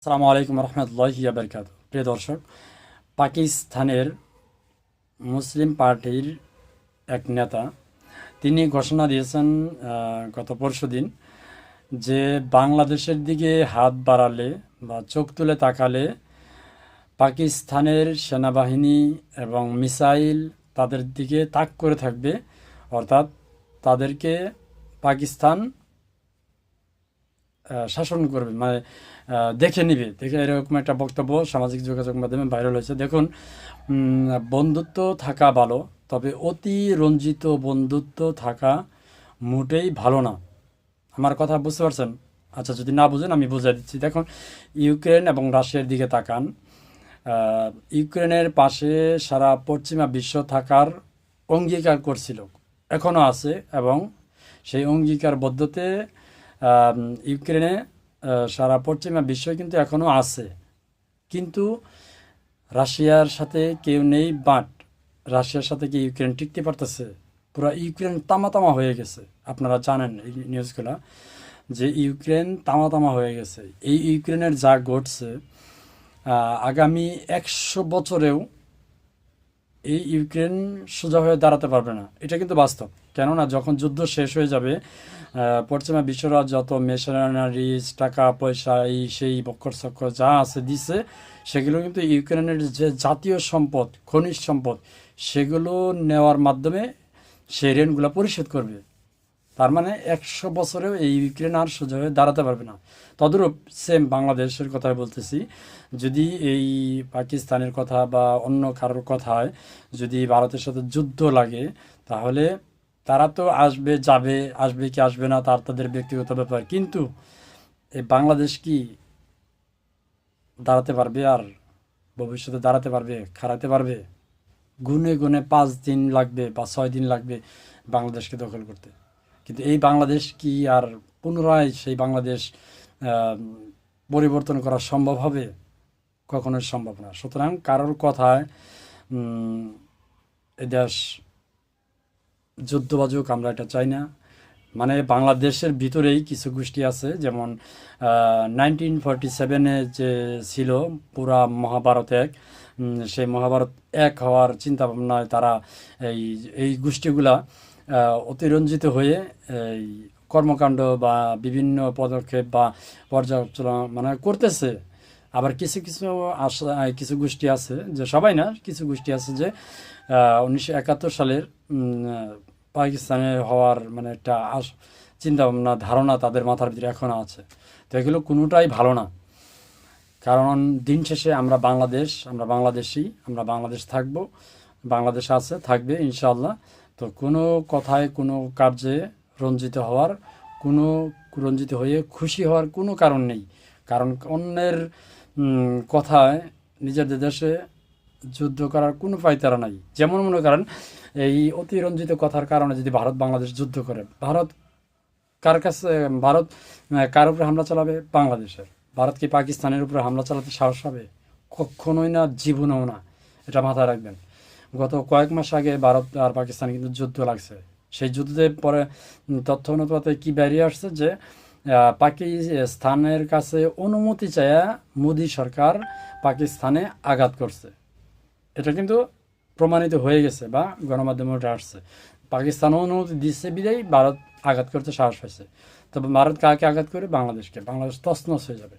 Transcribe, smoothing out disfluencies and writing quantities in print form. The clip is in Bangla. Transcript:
আসসালামু আলাইকুম রহমতুল্লাহি বারকাতুহু। প্রিয় দর্শক, পাকিস্তানের মুসলিম পার্টির এক নেতা তিনি ঘোষণা দিয়েছেন গত পরশুদিন যে বাংলাদেশের দিকে হাত বাড়ালে বা চোখ তুলে তাকালে পাকিস্তানের সেনাবাহিনী এবং মিসাইল তাদের দিকে তাক করে থাকবে, অর্থাৎ তাদেরকে পাকিস্তান শাসন করবে, মানে দেখে নিবে, দেখে এরকম একটা বক্তব্য সামাজিক যোগাযোগ মাধ্যমে ভাইরাল হয়েছে। দেখুন, বন্ধুত্ব থাকা ভালো, তবে অতি রঞ্জিত বন্ধুত্ব থাকা মোটেই ভালো না। আমার কথা বুঝতে পারছেন? আচ্ছা, যদি না বুঝেন আমি বুঝিয়ে দিচ্ছি। দেখুন, ইউক্রেন এবং রাশিয়ার দিকে তাকান। ইউক্রেনের পাশে সারা পশ্চিমা বিশ্ব থাকার অঙ্গীকার করছিল, এখনও আছে, এবং সেই অঙ্গীকারবদ্ধতে ইউক্রেনে সারা পশ্চিমা বিশ্ব কিন্তু এখনও আছে। কিন্তু রাশিয়ার সাথে কেউ নেই, বাট রাশিয়ার সাথে কি ইউক্রেন টিকতে পারতেছে? পুরো ইউক্রেন তামা হয়ে গেছে। আপনারা জানেন এই নিউজগুলো, যে ইউক্রেন তামা হয়ে গেছে। এই ইউক্রেনের যা ঘটছে, আগামী 100 বছরেও এই ইউক্রেন সোজা হয়ে দাঁড়াতে পারবে না। এটা কিন্তু বাস্তব। কেননা যখন যুদ্ধ শেষ হয়ে যাবে, পশ্চিমা বিশ্বরা যত মেশিনারিজ, টাকা পয়সা, এই সেই বক্কর চক্কর যা আছে দিছে, সেগুলো কিন্তু ইউক্রেনের যে জাতীয় সম্পদ, খনিজ সম্পদ, সেগুলো নেওয়ার মাধ্যমে সেই ঋণগুলো পরিশোধ করবে। তার মানে 100 বছরেও এই ইউক্রেন আর সোজা হয়ে দাঁড়াতে পারবে না। তদ্রূপ সেম বাংলাদেশের কথাই বলতেছি, যদি এই পাকিস্তানের কথা বা অন্য কারোর কথায় যদি ভারতের সাথে যুদ্ধ লাগে, তাহলে তারা তো আসবে, যাবে, আসবে কি আসবে না তাদের ব্যক্তিগত ব্যাপার, কিন্তু এই বাংলাদেশ কি দাঁড়াতে পারবে? আর ভবিষ্যতে দাঁড়াতে পারবে, খাড়াতে পারবে? গুনে গুনে 5 দিন লাগবে বা 6 দিন লাগবে বাংলাদেশকে দখল করতে। কিন্তু এই বাংলাদেশ কি আর পুনরায় সেই বাংলাদেশ আহ, পরিবর্তন করা সম্ভব হবে? কখনোই সম্ভব না। সুতরাং কারোর কথায় এ দেশ যুদ্ধ বাজুক, আমরা এটা চাই না। মানে বাংলাদেশের ভিতরেই কিছু গোষ্ঠী আছে, যেমন 1947-এ যে ছিল পুরা মহাভারত এক, সেই মহাভারত এক হওয়ার চিন্তা ভাবনায় তারা এই এই গোষ্ঠীগুলা অতিরঞ্জিত হয়ে এই কর্মকাণ্ড বা বিভিন্ন পদক্ষেপ বা পর্যালোচনা মানে করতেছে। আবার কিছু কিছু কিছু গোষ্ঠী আছে, যে সবাই না, কিছু গোষ্ঠী আছে যে 1971 সালের পাকিস্তানে হওয়ার মানে একটা চিন্তা ভাবনা, ধারণা তাদের মাথার ভিতরে এখনও আছে। তো এগুলো কোনোটাই ভালো না। কারণ দিন শেষে আমরা বাংলাদেশ, আমরা বাংলাদেশি, আমরা বাংলাদেশ থাকব, বাংলাদেশ আছে, থাকবে ইনশাআল্লাহ। তো কোনো কথায়, কোনো কার্যে রঞ্জিত হওয়ার কোনো, রঞ্জিত হয়ে খুশি হওয়ার কোনো কারণ নেই। কারণ অন্যের কথায় নিজেদের দেশে যুদ্ধ করার কোনো পাইতারা নাই। যেমন মনে করেন, এই অতিরঞ্জিত কথার কারণে যদি ভারত বাংলাদেশ যুদ্ধ করে, ভারত কার কাছে, ভারত কার উপরে হামলা চালাবে? বাংলাদেশের। ভারত কি পাকিস্তানের উপরে হামলা চালাতে সাহস পাবে? কখনোই না, জীবনেও না। এটা মাথায় রাখবেন। গত কয়েক মাস আগে ভারত আর পাকিস্তান কিন্তু যুদ্ধ লাগছে। সেই যুদ্ধে পরে তথ্য অনুপাতে কি বেরিয়ে আসছে যে পাকিস্তানের কাছে অনুমতি চায়া মোদী সরকার পাকিস্তানে আঘাত করছে। এটা কিন্তু প্রমাণিত হয়ে গেছে বা গণমাধ্যমে ওটা আসছে। পাকিস্তান অনুমতি দিচ্ছে বিদায়ী ভারত আঘাত করতে সাহস পাইছে। তবে ভারত কাকে আঘাত করে? বাংলাদেশকে। বাংলাদেশ তছনছ হয়ে যাবে।